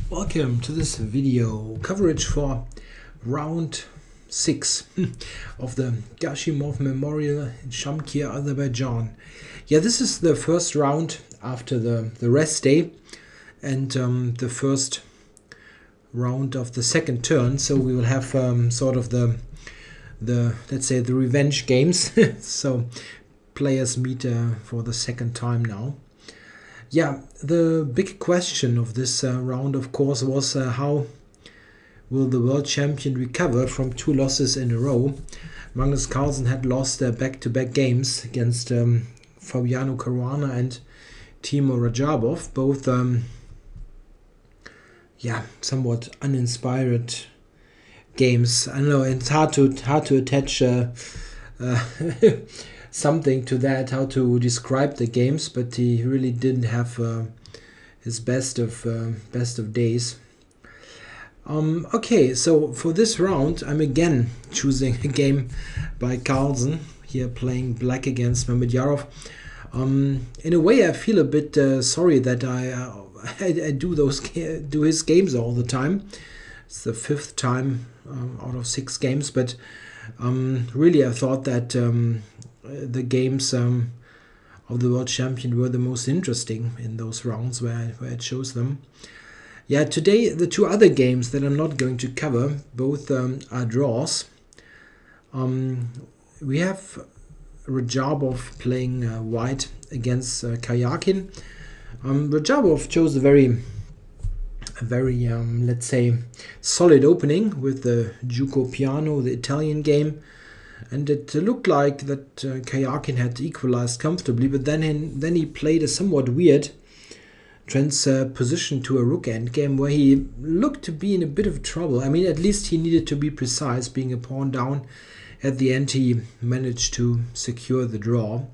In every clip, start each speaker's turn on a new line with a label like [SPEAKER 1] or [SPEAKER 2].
[SPEAKER 1] Welcome to this video coverage for round 6 of the Gashimov Memorial in Shakh, Azerbaijan. Yeah, this is the first round after the rest day and the first round of the second turn. So we will have sort of the let's say the revenge games. So players meet for the second time now. Yeah, the big question of this round, of course, was how will the world champion recover from 2 losses in a row. Magnus Carlsen had lost back-to-back games against Fabiano Caruana and Timo Rajabov, both somewhat uninspired games. I don't know, it's hard to attach something to that, how to describe the games, but he really didn't have his best of days. Okay, so for this round I'm again choosing a game by Carlsen, here playing black against Mamedyarov. In a way I feel a bit sorry that I do his games all the time. It's the 5th time out of 6 games, but really I thought that the games of the world champion were the most interesting in those rounds where I chose them. Yeah, today the 2 other games that I'm not going to cover, both are draws. We have Rajabov playing white against Kayakin. Rajabov chose a very let's say solid opening with the Juco Piano, the Italian game. And it looked like that Kayakin had equalized comfortably, but then he played a somewhat weird transposition to a rook endgame where he looked to be in a bit of trouble. I mean, at least he needed to be precise, being a pawn down. At the end, he managed to secure the draw.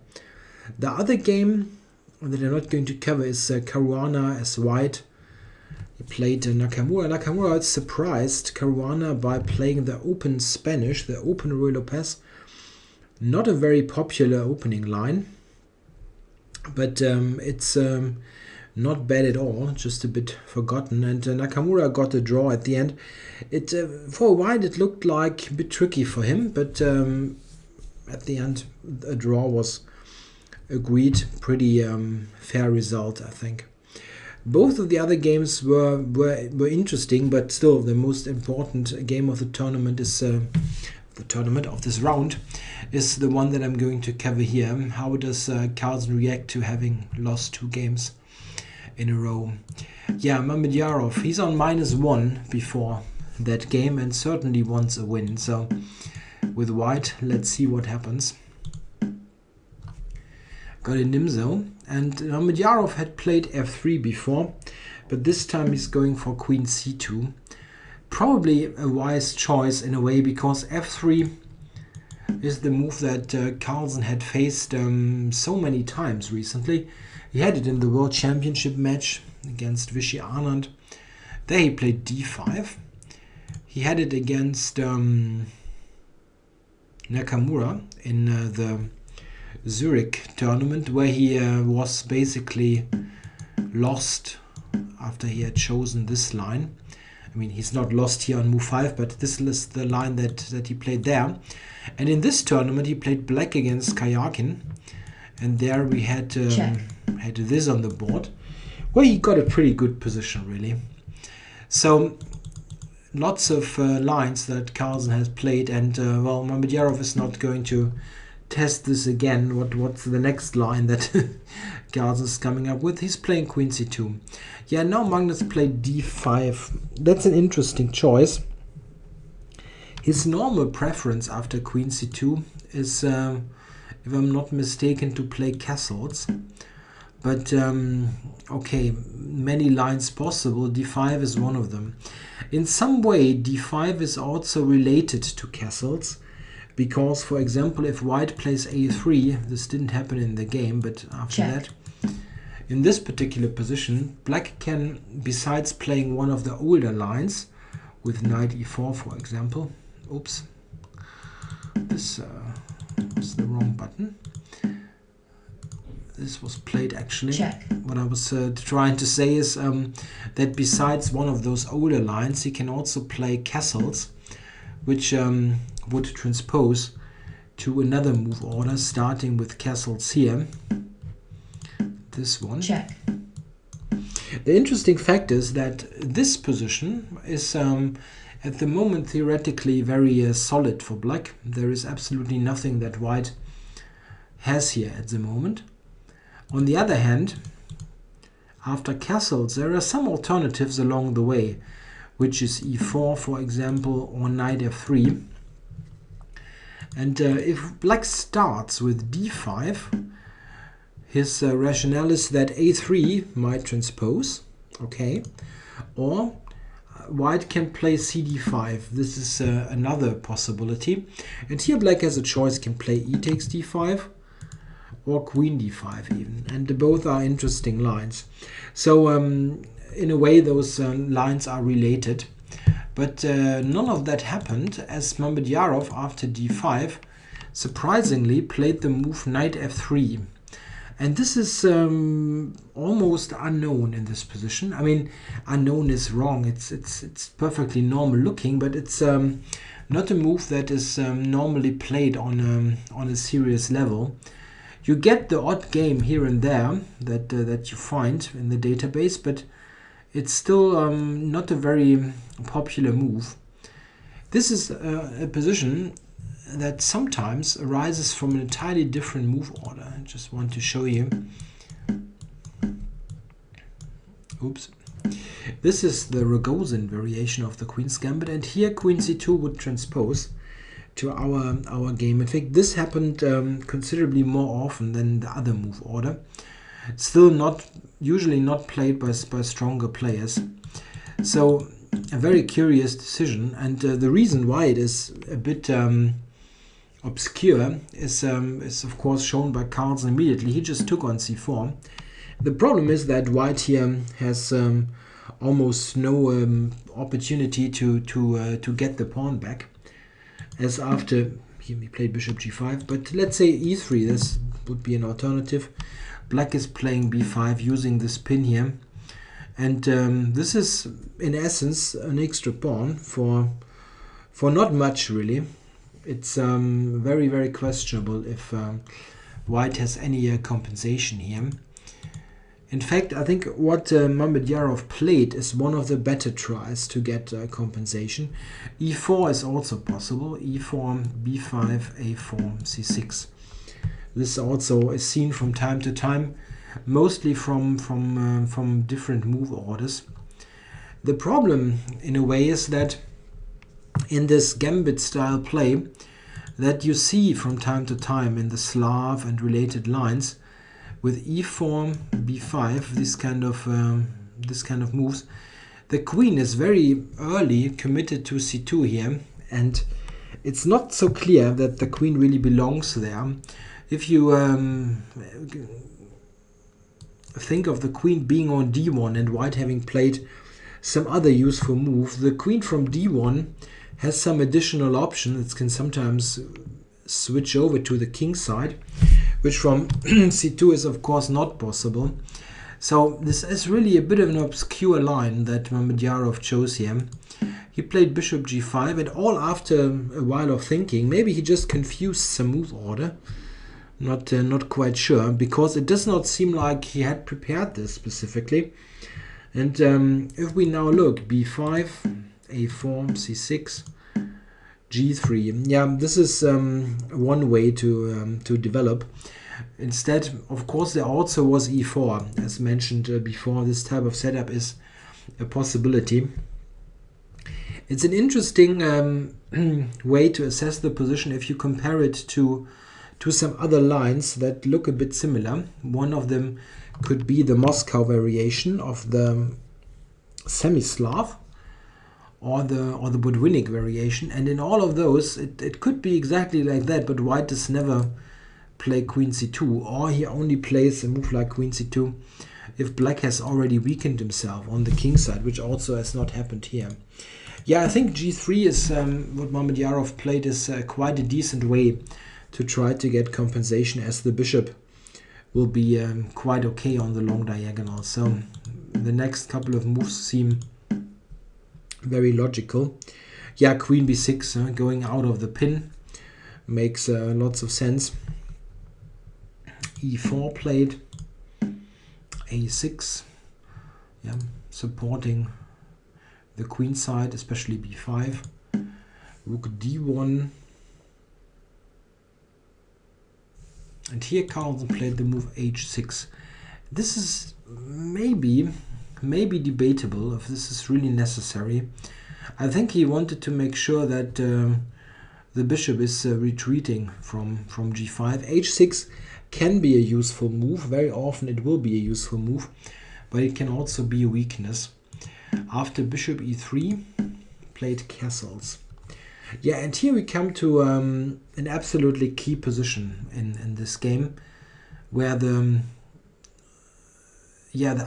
[SPEAKER 1] The other game that I'm not going to cover is Caruana as white. He played Nakamura. Nakamura surprised Caruana by playing the open Spanish, the open Ruy Lopez. Not a very popular opening line, but it's not bad at all, just a bit forgotten. And Nakamura got a draw at the end. For a while it looked like a bit tricky for him, but at the end a draw was agreed. Pretty fair result, I think. Both of the other games were interesting, but still the most important game of the tournament is the tournament of this round is the one that I'm going to cover here. How does Carlsen react to having lost 2 games in a row? Yeah, Mamedyarov, he's on -1 before that game and certainly wants a win. So with white, let's see what happens. Got a Nimzo, and Mamedyarov had played f3 before, but this time he's going for queen c2. Probably a wise choice in a way, because f3 is the move that Carlsen had faced so many times recently. He had it in the World Championship match against Vichy Anand. There he played d5. He had it against Nakamura in the Zurich tournament, where he was basically lost after he had chosen this line. I mean, he's not lost here on move 5, but this is the line that he played there. And in this tournament he played black against Kayakin, and there we had this on the board, where he got a pretty good position really. So lots of lines that Carlsen has played, and well, Mamedyarov is not going to test this again. What's the next line that Carlsen is coming up with? He's playing queen c2. Yeah, now Magnus played d5. That's an interesting choice. His normal preference after queen c2 is, if I'm not mistaken, to play castles. But okay, many lines possible. d5 is one of them. In some way, d5 is also related to castles, because, for example, if white plays a3, this didn't happen in the game, but after that, in this particular position, black can, besides playing one of the older lines, with knight e4, for example. Oops, this is the wrong button. this was played actually.
[SPEAKER 2] Check.
[SPEAKER 1] What I was trying to say is that besides one of those older lines, he can also play castles, which would transpose to another move order, starting with castles here. This one.
[SPEAKER 2] Check.
[SPEAKER 1] The interesting fact is that this position is at the moment theoretically very solid for black. There is absolutely nothing that white has here at the moment. On the other hand, after castles, there are some alternatives along the way, which is e4, for example, or knight f3. And if black starts with d5, his rationale is that a3 might transpose, okay, or white can play cd5. This is another possibility. And here black has a choice, can play e takes d5 or queen d5 even. And both are interesting lines. So in a way those lines are related. But none of that happened, as Mamedyarov after d5 surprisingly played the move knight f3. And this is almost unknown in this position. I mean, unknown is wrong. It's perfectly normal looking, but it's not a move that is normally played on a serious level. You get the odd game here and there that you find in the database, but it's still not a very popular move. This is a position that sometimes arises from an entirely different move order. I just want to show you. Oops. This is the Rogozin variation of the Queen's Gambit, and here Queen c2 would transpose to our game. In fact, this happened considerably more often than the other move order. Still usually not played by stronger players. So a very curious decision, and the reason why it is a bit obscure is of course shown by Carlsen immediately. He just took on c4. The problem is that white here has almost no opportunity to get the pawn back, as after he played bishop g5. But let's say e3, this would be an alternative. Black is playing b5 using this pin here, and this is in essence an extra pawn for not much really. It's very, very questionable if white has any compensation here. In fact, I think what Mamedyarov played is one of the better tries to get compensation. e4 is also possible. e4, b5, a4, c6. This also is seen from time to time, mostly from different move orders. The problem, in a way, is that in this gambit style play that you see from time to time in the Slav and related lines, with e4, b5, this kind of moves, the queen is very early committed to c2 here, and it's not so clear that the queen really belongs there. If you think of the queen being on d1 and white having played some other useful move, the queen from d1 has some additional option. It can sometimes switch over to the king side, which from c2 is of course not possible. So this is really a bit of an obscure line that Mamedyarov chose here. He played bishop g5, and all after a while of thinking. Maybe he just confused some move order. Not quite sure, because it does not seem like he had prepared this specifically. And if we now look, b5, a4, c6, g3. Yeah, this is one way to develop. Instead, of course, there also was e4. As mentioned before, this type of setup is a possibility. It's an interesting way to assess the position if you compare it to some other lines that look a bit similar. One of them could be the Moscow variation of the semi-Slav, or the Budwinnik variation, and in all of those it could be exactly like that, but white does never play queen c2, or he only plays a move like queen c2 if black has already weakened himself on the king side, which also has not happened here. Yeah, I think g3 is what Mamedyarov played is quite a decent way to try to get compensation, as the bishop will be quite okay on the long diagonal. So the next couple of moves seem very logical. Yeah, queen b6, going out of the pin makes lots of sense. e4 played, a6, yeah, supporting the queen side, especially b5, rook d1, and here Carlsen played the move h6. This is maybe debatable if this is really necessary. I think he wanted to make sure that the bishop is retreating from g5. h6 can be a useful move. Very often it will be a useful move, but it can also be a weakness. After bishop e3, played castles. Yeah, and here we come to an absolutely key position in this game, where the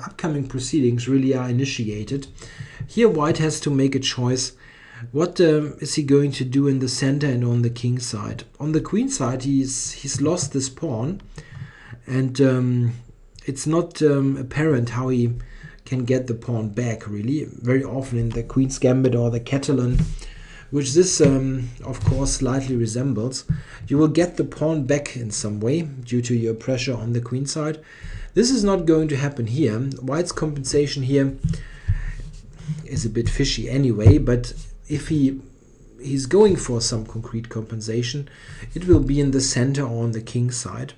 [SPEAKER 1] upcoming proceedings really are initiated. Here white has to make a choice. What is he going to do in the center and on the king side? On the queen side, he's lost this pawn, and it's not apparent how he can get the pawn back, really. Very often in the Queen's Gambit or the Catalan, which this of course slightly resembles, you will get the pawn back in some way due to your pressure on the queen side. This is not going to happen here. White's compensation here is a bit fishy anyway, but if he's going for some concrete compensation, it will be in the center or on the king side.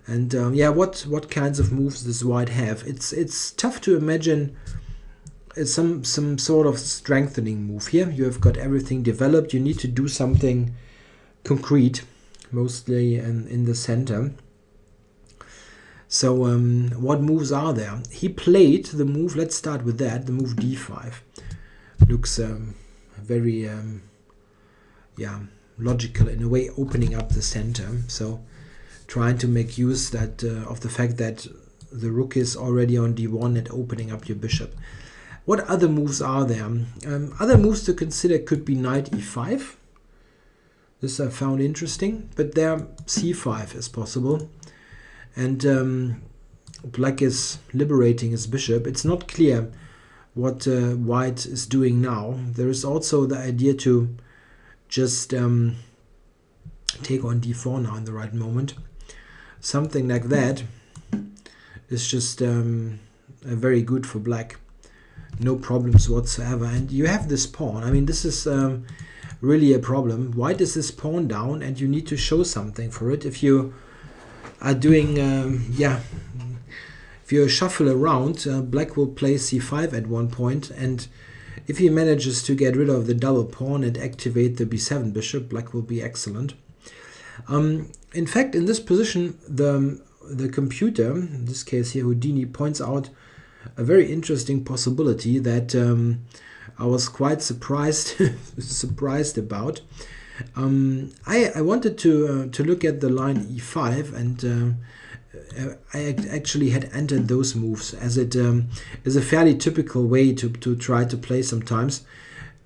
[SPEAKER 1] And yeah, what kinds of moves does white have? It's tough to imagine some sort of strengthening move here. You have got everything developed. You need to do something concrete, mostly in the center. So what moves are there? He played the move, let's start with that, the move d5. Looks very yeah, logical in a way, opening up the center. So trying to make use that of the fact that the rook is already on d1 and opening up your bishop. What other moves are there? Other moves to consider could be knight e5. This I found interesting, but there c5 is possible. And black is liberating his bishop. It's not clear what white is doing now. There is also the idea to just take on d4 now in the right moment. Something like that is just very good for black. No problems whatsoever. And you have this pawn. I mean, this is really a problem. White is this pawn down, and you need to show something for it. If you are doing, yeah, if you shuffle around, black will play c5 at one point, and if he manages to get rid of the double pawn and activate the b7 bishop, black will be excellent. In fact, in this position, the computer, in this case here Houdini, points out a very interesting possibility that I was quite surprised about. I wanted to look at the line e5, and I actually had entered those moves, as it is a fairly typical way to try to play sometimes.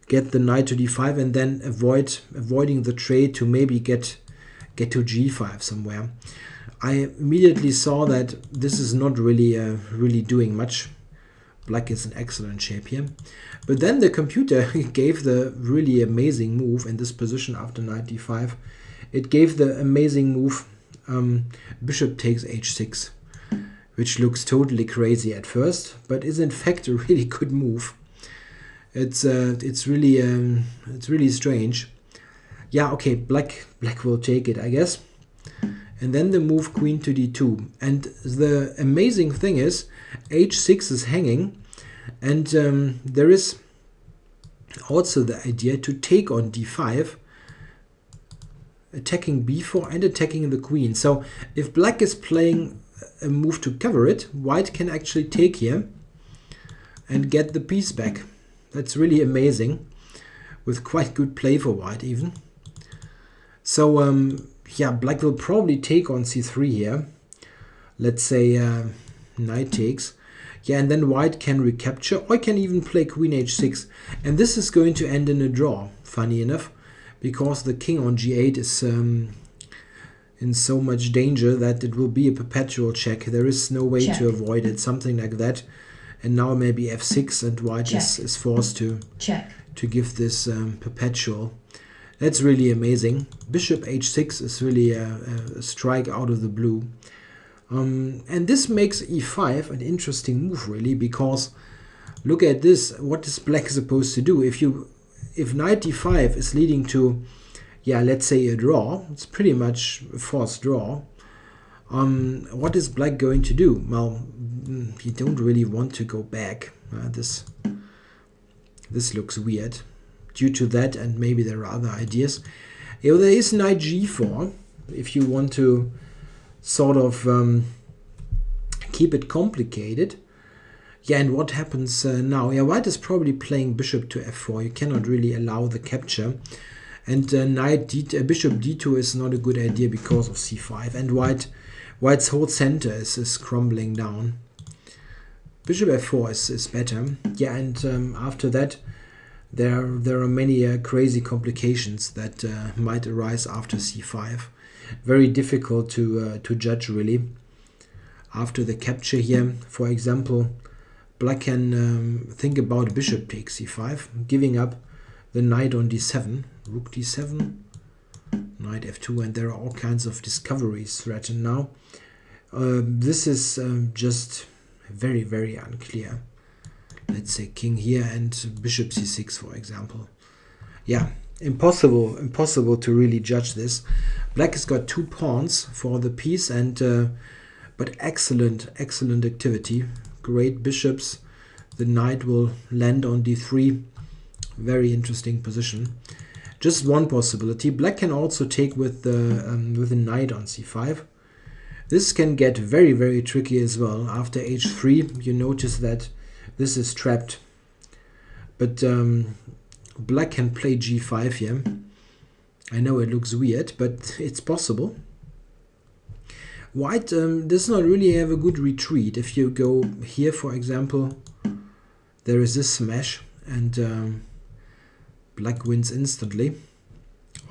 [SPEAKER 1] Get the knight to d5 and then avoiding the trade to maybe get to g5 somewhere. I immediately saw that this is not really doing much. Black is in excellent shape here. But then the computer gave the really amazing move in this position after knight d5. It gave the amazing move bishop takes h6, which looks totally crazy at first, but is in fact a really good move. It's really strange. Yeah, okay, black will take it, I guess. And then the move queen to d2. And the amazing thing is h6 is hanging, and there is also the idea to take on d5, attacking b4 and attacking the queen. So if black is playing a move to cover it, white can actually take here and get the piece back. That's really amazing, with quite good play for white even. So yeah, black will probably take on c3 here. Let's say knight takes. Yeah, and then white can recapture, or can even play queen h6. And this is going to end in a draw, funny enough, because the king on g8 in so much danger that it will be a perpetual check. There is no way to avoid it, something like that. And now maybe f6, and white is forced to give this perpetual. That's really amazing. Bishop h6 is really a strike out of the blue. And this makes e5 an interesting move, really, because look at this. What is black supposed to do? If knight d5 is leading to, yeah, let's say a draw, it's pretty much a forced draw. What is black going to do? Well, he don't really want to go back. This looks weird due to that, and maybe there are other ideas. There is knight g4 if you want to sort of keep it complicated. Yeah, and what happens now? Yeah, white is probably playing bishop to f4. You cannot really allow the capture. And bishop d2 is not a good idea because of c5. And white's whole center is crumbling down. Bishop f4 is better. Yeah, and after that, there are many crazy complications that might arise after c5. Very difficult to judge, really. After the capture here, for example, black can think about bishop takes c5, giving up the knight on d7, rook d7, knight f2, and there are all kinds of discoveries threatened now. This is just very, very unclear. Let's say king here and bishop c6, for example. Yeah, impossible to really judge this. Black has got 2 pawns for the piece, and but excellent activity. Great bishops. The knight will land on d3. Very interesting position. Just one possibility. Black can also take with the knight on c5. This can get very, very tricky as well. After h3, you notice that this is trapped. But black can play g5 here. I know it looks weird, but it's possible. White does not really have a good retreat. If you go here, for example, there is this smash, and black wins instantly.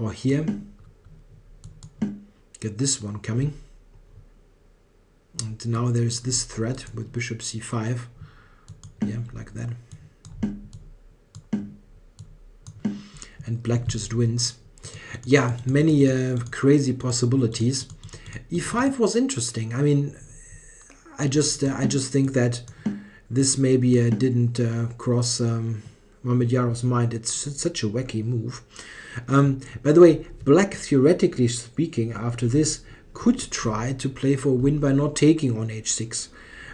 [SPEAKER 1] Or here, get this one coming. And now there's this threat with bishop c5. Yeah, like that. And black just wins. Yeah, many crazy possibilities. e5 was interesting. I mean, I just think that this maybe didn't cross Mamedyarov's mind. It's such a wacky move. By the way, black, theoretically speaking, after this, could try to play for a win by not taking on h6.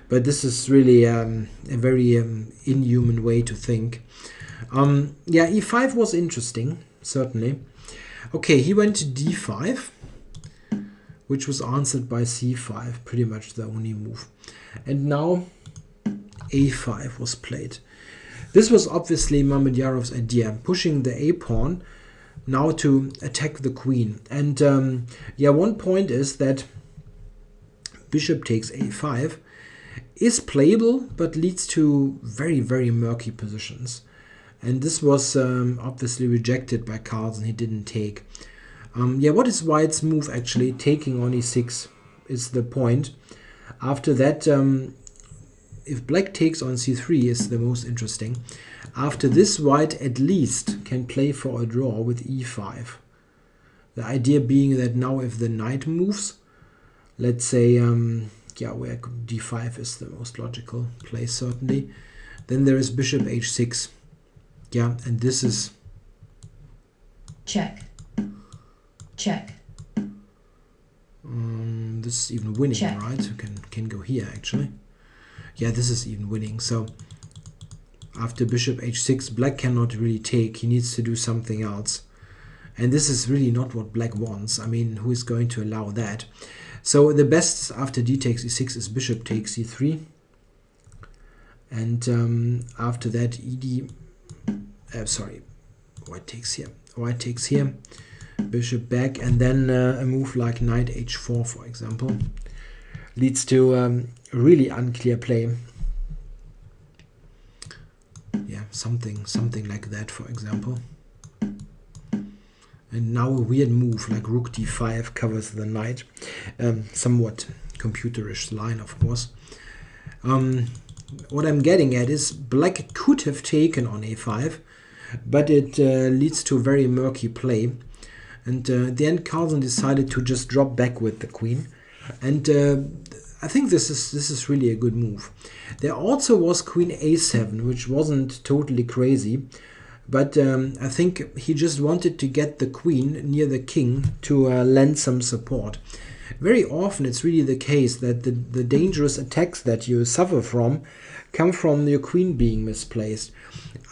[SPEAKER 1] But this is really a very inhuman way to think. Yeah, e5 was interesting, certainly. Okay, he went to d5, which was answered by c5, pretty much the only move. And now a5 was played. This was obviously Mamedyarov's idea, pushing the a-pawn now to attack the queen. And yeah, one point is that bishop takes a5 is playable, but leads to very, very murky positions. And this was obviously rejected by Carlsen. He didn't take. Yeah, what is white's move actually? Taking on e6 is the point. After that, if black takes on c3 is the most interesting. After this, white at least can play for a draw with e5. The idea being that now if the knight moves, let's say, yeah, where d5 is the most logical place, certainly. Then there is bishop h6. Yeah, and this is...
[SPEAKER 2] Check. Check.
[SPEAKER 1] This is even winning,
[SPEAKER 2] Check.
[SPEAKER 1] right? You can go here, actually. Yeah, this is even winning. So after bishop h6, black cannot really take. He needs to do something else. And this is really not what black wants. I mean, who is going to allow that? So the best after d takes e6 is bishop takes e3. And after that, white takes here. White takes here. Bishop back. And then a move like knight h4, for example, leads to really unclear play. Yeah, something like that, for example. And now a weird move like rook d5 covers the knight. Somewhat computerish line, of course. What I'm getting at is black could have taken on a5, but it leads to a very murky play. And at the end, Carlsen decided to just drop back with the queen. And I think this is really a good move. There also was queen a7, which wasn't totally crazy. But I think he just wanted to get the queen near the king to lend some support. Very often it's really the case that the dangerous attacks that you suffer from come from your queen being misplaced.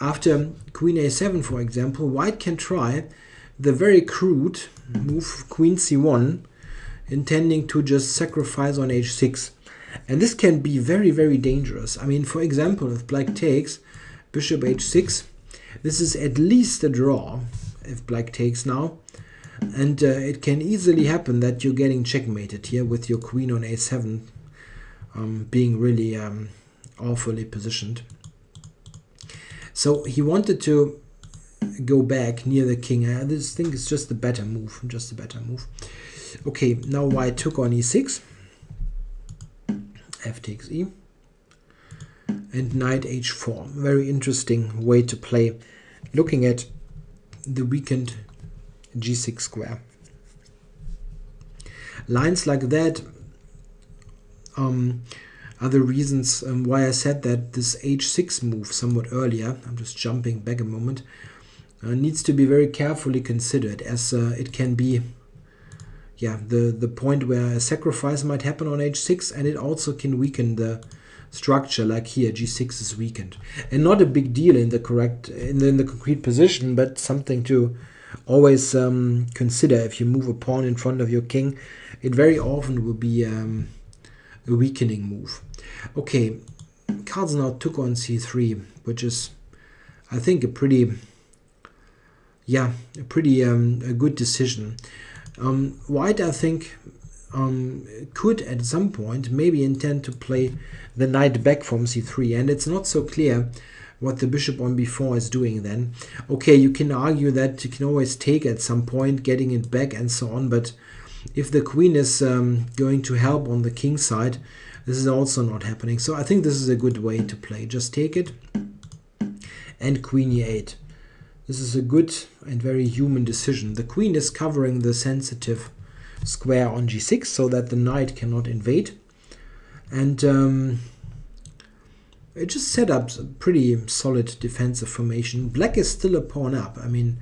[SPEAKER 1] After queen a7, for example, white can try the very crude move queen c1, intending to just sacrifice on h6. And this can be very, very dangerous. I mean, for example, if black takes bishop h6, this is at least a draw if black takes now. And it can easily happen that you're getting checkmated here with your queen on a7 being really awfully positioned. So he wanted to go back near the king. This thing is just a better move, Okay, now white took on e6. F takes e. And knight h4. Very interesting way to play, looking at the weakened g6 square. Lines like that are the reasons why I said that this h6 move somewhat earlier, I'm just jumping back a moment, needs to be very carefully considered, as it can be the point where a sacrifice might happen on h6, and it also can weaken the structure, like here g6 is weakened. And not a big deal in the concrete position, but something to always consider. If you move a pawn in front of your king, it very often will be a weakening move. Okay, Carlsen now took on c3, which is, I think, a good decision. White, I think, could at some point maybe intend to play the knight back from c3, and it's not so clear what the bishop on b4 is doing then. Okay, you can argue that you can always take at some point, getting it back and so on, but if the queen is going to help on the king side, this is also not happening. So I think this is a good way to play. Just take it and queen e8. This is a good and very human decision. The queen is covering the sensitive square on g6 so that the knight cannot invade. And it just set up a pretty solid defensive formation. Black is still a pawn up. I mean,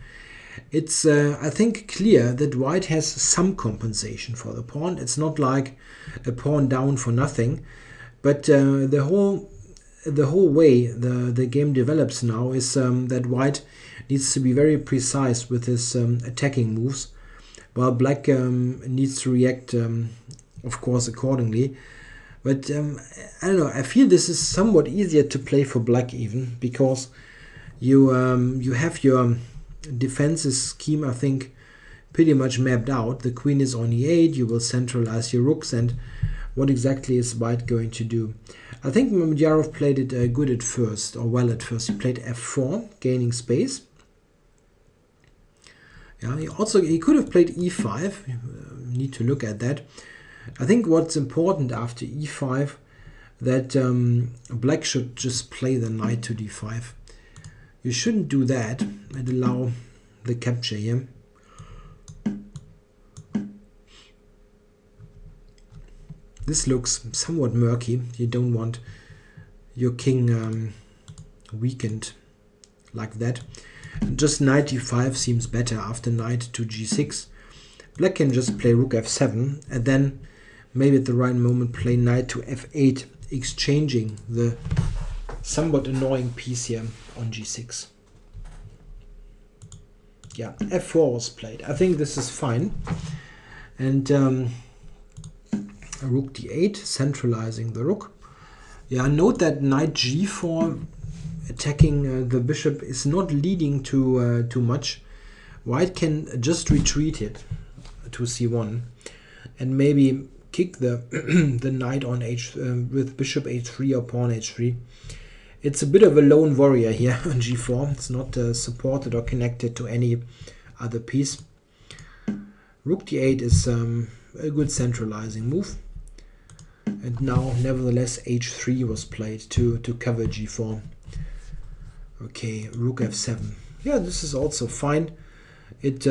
[SPEAKER 1] it's, I think, clear that white has some compensation for the pawn. It's not like a pawn down for nothing. But the whole way the game develops now is that white needs to be very precise with his attacking moves, while black needs to react, of course, accordingly. But I don't know, I feel this is somewhat easier to play for black even, because you have your defenses scheme, I think, pretty much mapped out. The queen is on e8, you will centralize your rooks, and what exactly is white going to do? I think Mamedyarov played it good at first, or well at first. He played f4, gaining space. Yeah, he could have played e5. You need to look at that. I think what's important after e5, that black should just play the knight to d5. You shouldn't do that and allow the capture here. This looks somewhat murky. You don't want your king weakened like that. Just knight d5 seems better after knight to g6. Black can just play rook f7 and then maybe at the right moment play knight to f8, exchanging the somewhat annoying piece here on g6. Yeah, f4 was played. I think this is fine. And rook d8, centralizing the rook. Yeah, note that knight g4 attacking the bishop is not leading to too much. White can just retreat it to c1 and maybe kick the the knight on with bishop h3 or pawn h3. It's a bit of a lone warrior here on g4. It's not supported or connected to any other piece. Rook d8 is a good centralizing move. And now, nevertheless, h3 was played to cover g4. Okay, rook f7. Yeah, this is also fine. It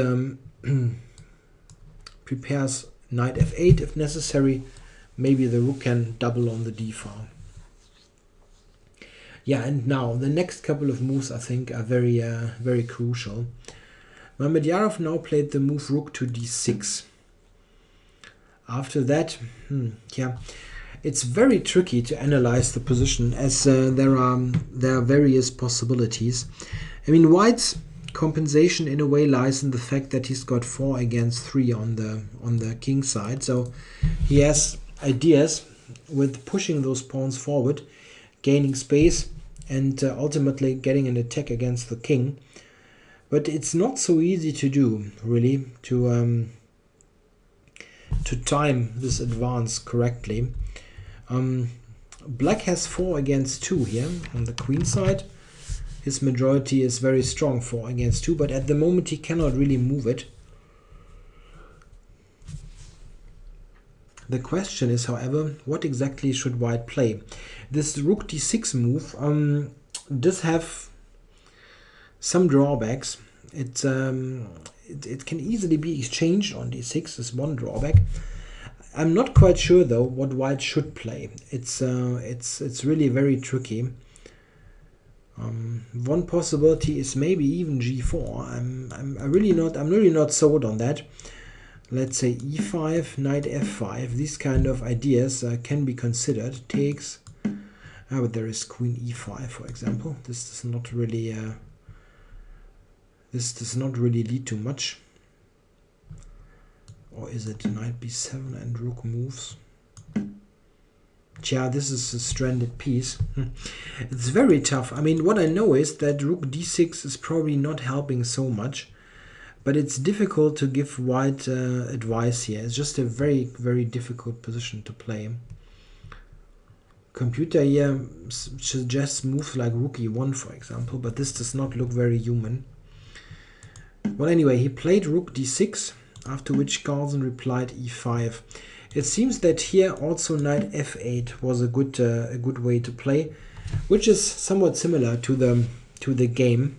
[SPEAKER 1] prepares knight f8 if necessary. Maybe the rook can double on the d file. Yeah, and now the next couple of moves I think are very crucial. Mamedyarov now played the move rook to d6. After that, yeah, it's very tricky to analyze the position, as there are various possibilities. I mean, White's compensation in a way lies in the fact that he's got 4 against 3 on the king side, so he has ideas with pushing those pawns forward, gaining space, and ultimately getting an attack against the king. But it's not so easy to do, really, to time this advance correctly. Black has 4 against 2 here on the queen side. His majority is very strong, 4 against 2, but at the moment he cannot really move it. The question is, however, what exactly should White play? This rook d6 move does have some drawbacks. It can easily be exchanged on d6 is one drawback. I'm not quite sure though what White should play. It's really very tricky. One possibility is maybe even g4. I'm really not sold on that. Let's say e5, knight f5. These kind of ideas can be considered. Takes, but there is queen e5, for example. This does not really lead to much. Or is it knight b7 and rook moves? Yeah, this is a stranded piece. It's very tough. I mean, what I know is that rook d6 is probably not helping so much, but it's difficult to give White advice here. It's just a very difficult position to play. Computer here suggests moves like rook e1, for example, but this does not look very human. Well, anyway, he played rook d6, after which Carlsen replied e5. It seems that here also knight f8 was a good way to play, which is somewhat similar to the game.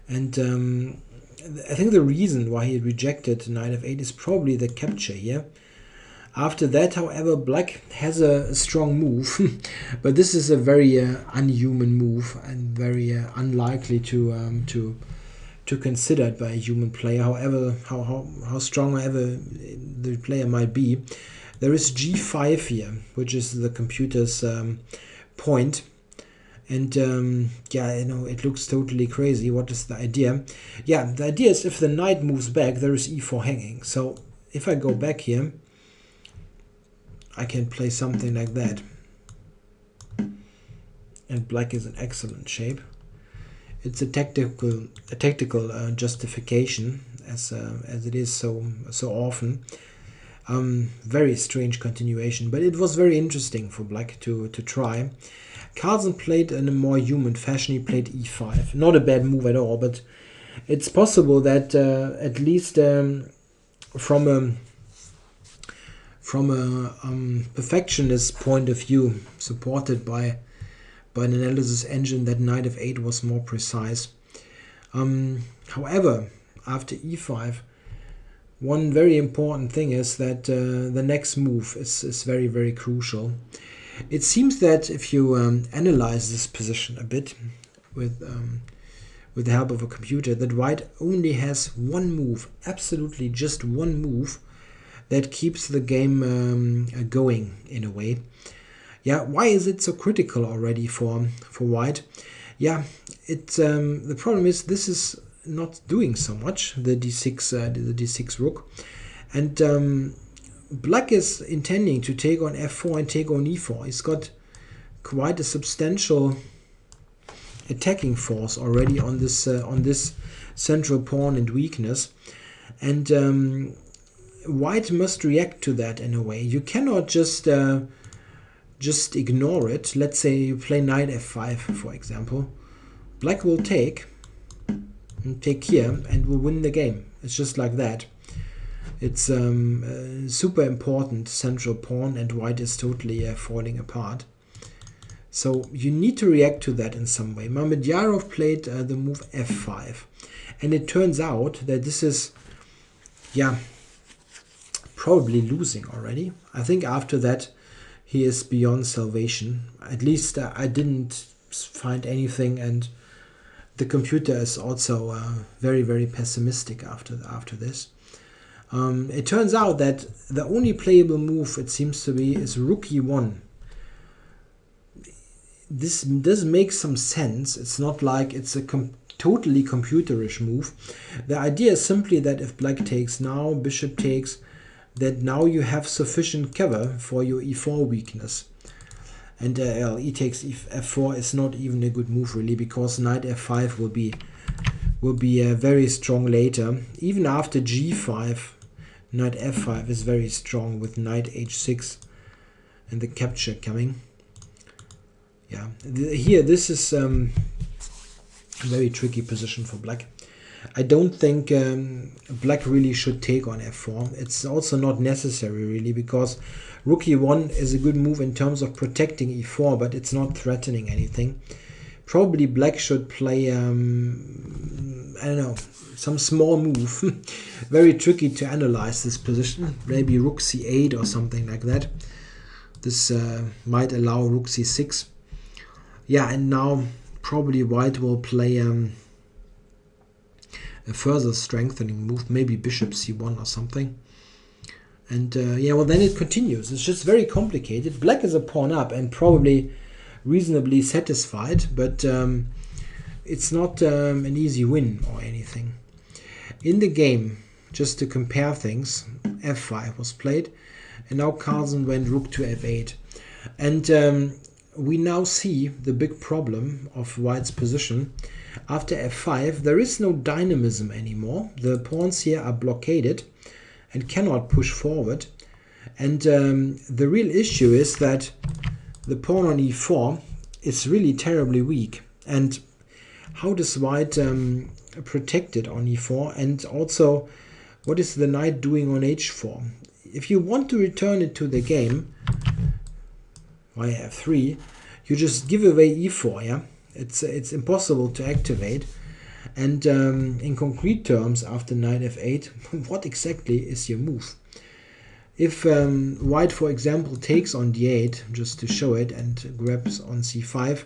[SPEAKER 1] And I think the reason why he rejected knight f8 is probably the capture here. After that, however, Black has a strong move, but this is a very unhuman move and very unlikely to consider it by a human player. However, how strong ever the player might be, there is g5 here, which is the computer's point. And yeah, you know, it looks totally crazy. What is the idea? Yeah, the idea is if the knight moves back, there is e4 hanging. So if I go back here, I can play something like that. And Black is in excellent shape. It's a tactical justification, as it is so often. Very strange continuation, but it was very interesting for Black to try. Carlsen played in a more human fashion. He played e5. Not a bad move at all, but it's possible that at least from a perfectionist point of view, supported by an analysis engine, that knight f8 was more precise. However, after e5, one very important thing is that the next move is very crucial. It seems that if you analyze this position a bit with the help of a computer, that White only has one move, absolutely just one move, that keeps the game going in a way. Yeah, why is it so critical already for White? Yeah, the problem is this is not doing so much, the d6 rook, and Black is intending to take on f4 and take on e4. He's got quite a substantial attacking force already on this central pawn and weakness, and White must react to that in a way. You cannot just ignore it. Let's say you play knight f5, for example. Black will take here and will win the game. It's just like that. It's a super important central pawn, and white is totally falling apart. So you need to react to that in some way. Mamedyarov played the move f5. And it turns out that this is, yeah, probably losing already. I think after that he is beyond salvation. At least I didn't find anything, and the computer is also very, very pessimistic after this. It turns out that the only playable move, it seems to be, is rook e1. This does make some sense. It's not like it's a totally computerish move. The idea is simply that if black takes now, bishop takes, that now you have sufficient cover for your e4 weakness. And e takes f4 is not even a good move really, because knight f5 will be very strong later. Even after g5, knight f5 is very strong with knight h6 and the capture coming. Yeah, here this is a very tricky position for black. I don't think black really should take on f4. It's also not necessary really, because rook e1 is a good move in terms of protecting e4, but it's not threatening anything. Probably black should play, I don't know, some small move. Very tricky to analyze this position. Maybe rook c8 or something like that. This might allow rook c6. Yeah, and now probably white will play a further strengthening move, maybe bishop c1 or something. And yeah, well, then it continues. It's just very complicated. Black is a pawn up and probably reasonably satisfied, but it's not an easy win or anything. In the game, just to compare things, f5 was played, and now Carlsen went rook to f8. And we now see the big problem of white's position. After f5, there is no dynamism anymore. The pawns here are blockaded and cannot push forward. And the real issue is that the pawn on e4 is really terribly weak. And how does white protect it on e4? And also, what is the knight doing on h4? If you want to return it to the game, via f3, you just give away e4, yeah? It's impossible to activate. And in concrete terms, after knight f8, what exactly is your move? If white, for example, takes on d8, just to show it, and grabs on c5,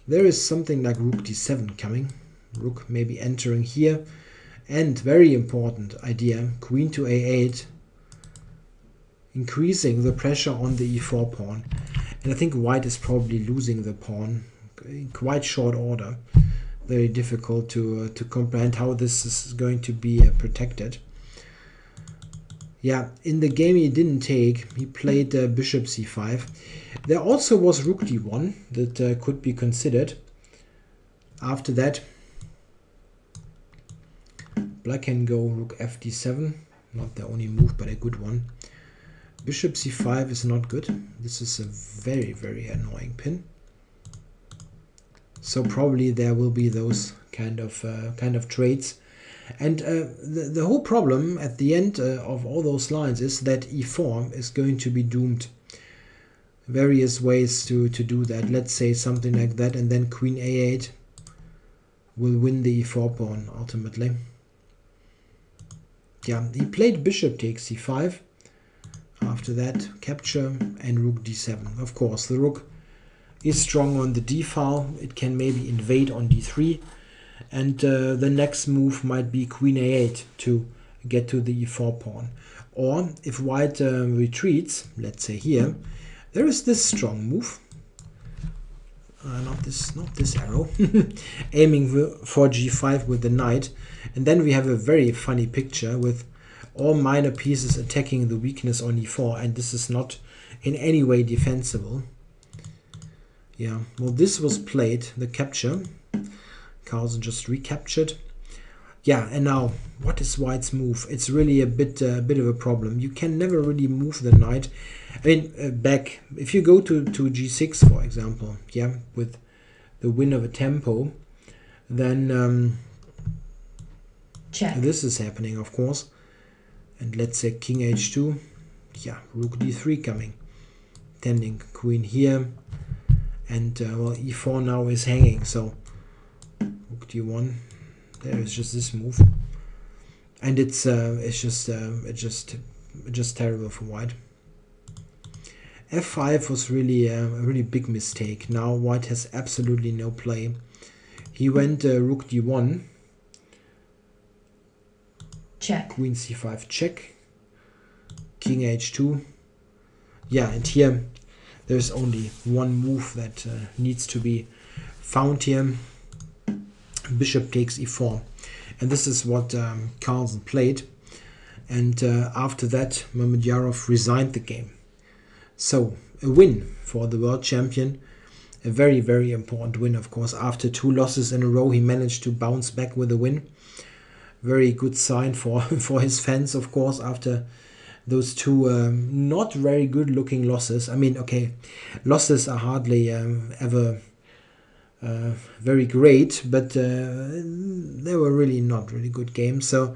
[SPEAKER 1] there is something like rook d7 coming. Rook maybe entering here. And very important idea, queen to a8, increasing the pressure on the e4 pawn. And I think white is probably losing the pawn in quite short order. Very difficult to comprehend how this is going to be protected. Yeah, in the game he didn't take, he played bishop c5. There also was rook d1 that could be considered. After that, black can go rook fd7, not the only move, but a good one. Bishop c5 is not good. This is a very, very annoying pin. So probably there will be those kind of traits. And the whole problem at the end of all those lines is that e4 is going to be doomed. Various ways to do that. Let's say something like that, and then queen a8 will win the e4 pawn ultimately. Yeah, he played bishop takes c5. After that, capture and rook d7. Of course, the rook is strong on the d file. It can maybe invade on d3. And the next move might be queen a8 to get to the e4 pawn. Or if white retreats, let's say here, there is this strong move. Not this arrow. Aiming for g5 with the knight. And then we have a very funny picture with all minor pieces attacking the weakness on e4, and this is not in any way defensible. Yeah, well, this was played, the capture. Carlsen just recaptured. Yeah, and now, what is white's move? It's really a bit of a problem. You can never really move the knight. I mean, back, if you go to g6, for example, yeah, with the win of a tempo, then
[SPEAKER 2] check.
[SPEAKER 1] This is happening, of course. And let's say king h2. Yeah, rook d3 coming. Tending queen here. And well, e4 now is hanging. So rook d1. There is just this move. And it's just terrible for white. f5 was really a really big mistake. Now white has absolutely no play. He went rook d1.
[SPEAKER 2] Check.
[SPEAKER 1] Queen c5 check. King h2. Yeah, and here there's only one move that needs to be found here. Bishop takes e4. And this is what Carlsen played. And after that, Mamedyarov resigned the game. So, a win for the world champion. A very, very important win, of course. After 2 losses in a row, he managed to bounce back with a win. Very good sign for his fans, of course, after those 2 not very good looking losses. I mean, okay, losses are hardly ever very great, but they were really not really good games. So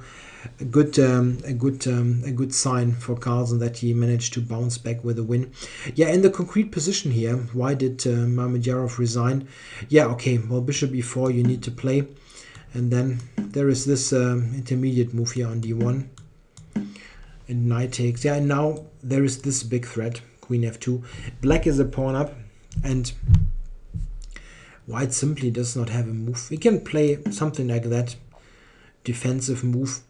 [SPEAKER 1] a good sign for Carlsen that he managed to bounce back with a win. Yeah, in the concrete position here, why did Mamedyarov resign? Yeah, okay, well, bishop e4 you need to play, and then there is this intermediate move here on d1, and knight takes. Yeah, and now there is this big threat, queen f2. Black is a pawn up, and white simply does not have a move. He can play something like that, defensive move.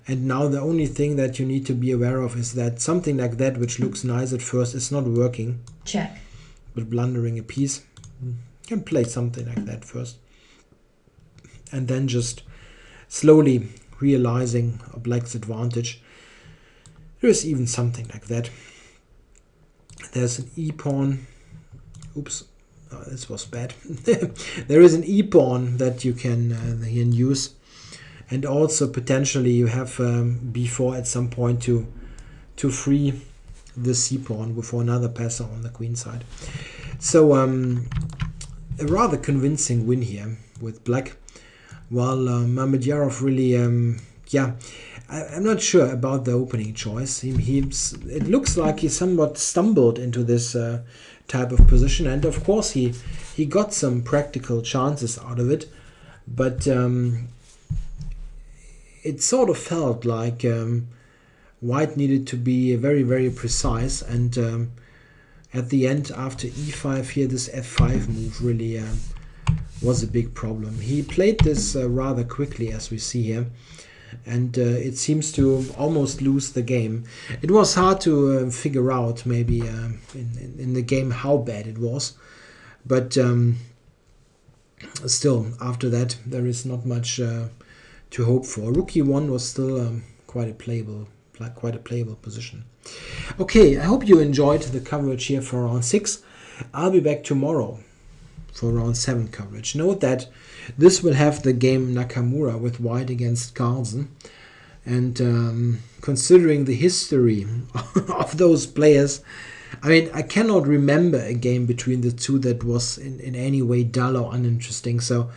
[SPEAKER 1] And now the only thing that you need to be aware of is that something like that, which looks nice at first, is not working.
[SPEAKER 2] Check.
[SPEAKER 1] But blundering a piece. You can play something like that first. And then just slowly realizing a black's advantage. There is even something like that. There's an e-pawn. Oops. Oh, this was bad. There is an e-pawn that you can use, and also potentially you have b4 at some point to free the c-pawn before another passer on the queen side. So a rather convincing win here with black, while Mamedyarov really yeah, I'm not sure about the opening choice. It looks like he somewhat stumbled into this type of position, and of course he got some practical chances out of it, but it sort of felt like white needed to be very, very precise, and at the end, after e5 here, this f5 move really was a big problem. He played this rather quickly, as we see here, and it seems to almost lose the game. It was hard to figure out maybe in the game how bad it was, but still after that there is not much to hope for. Rook e1 was still quite a playable position. Okay, I hope you enjoyed the coverage here for round 6. I'll be back tomorrow for round 7 coverage. Note that this will have the game Nakamura with white against Carlsen, and considering the history of those players, I mean, I cannot remember a game between the two that was in any way dull or uninteresting, so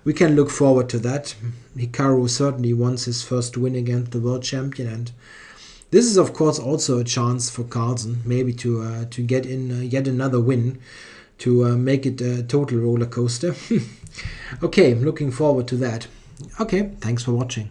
[SPEAKER 1] we can look forward to that. Hikaru certainly wants his first win against the world champion, and this is of course also a chance for Carlsen maybe to get in yet another win, to make it a total roller coaster. Okay, looking forward to that. Okay, thanks for watching.